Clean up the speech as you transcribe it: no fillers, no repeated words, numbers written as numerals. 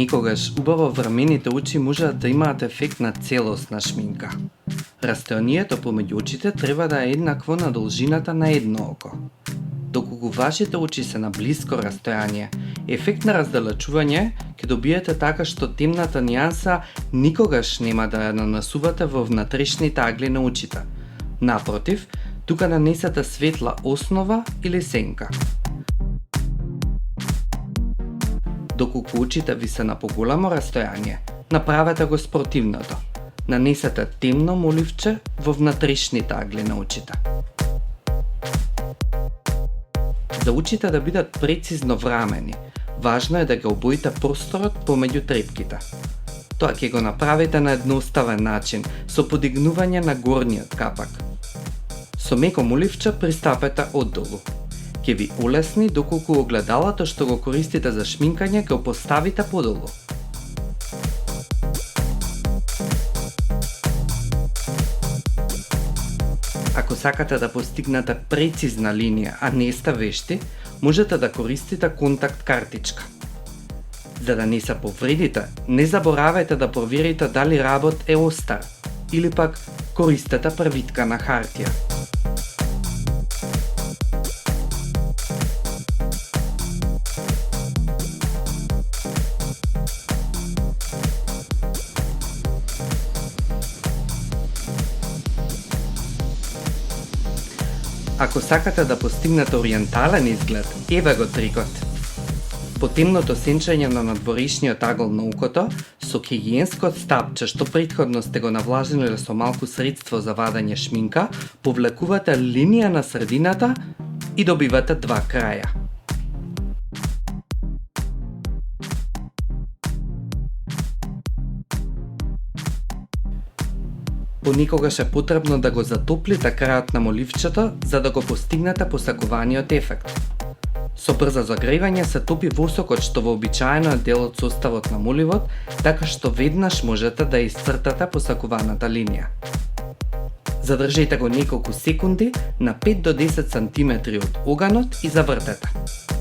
Понекогаш убаво врамените очи можат да имаат ефект на целосна шминка. Растојанието помеѓу очите треба да е еднакво на должината на едно око. Доколку вашите очи се на блиско растојание, ефект на раздалечување ќе добиете така што темната нијанса никогаш нема да ја нанесувате во внатрешните агли на очите. Напротив, тука нанесете светла основа или сенка. Доколку очите ви се на поголемо растојание, направете го спротивното. Нанесете темно моливче во внатрешните агли на очите. За очите да бидат прецизно врамени, важно е да ги обоите просторот помеѓу трепките. Тоа ќе го направите на едноставен начин, со подигнување на горниот капак. Со меко моливче пристапете оддолу. Ќе ви улесни доколку огледалото што го користите за шминкање го поставите подолу. Ако сакате да постигнете прецизна линија, а не сте вешти, можете да користите контакт картичка. За да не се повредите, не заборавајте да проверите дали работ е остар, или пак користете превитка на хартија. Ако сакате да постигнете ориентален изглед, еве го трикот. По темното сенчење на надворешниот агол на окото, со хигиенскот стапче што претходно сте го навлажниле со малку средство за вадење шминка, повлекувате линија на средината и добивате два краја. Понекогаш е потребно да го затоплите крајот на моливчето за да го постигнете посакуваниот ефект. Со брзо загревање се топи восокот што вообичаено е дел од составот на моливот, така што веднаш можете да исцртате посакуваната линија. Задржете го неколку секунди на 5 до 10 см од оганот и завртете.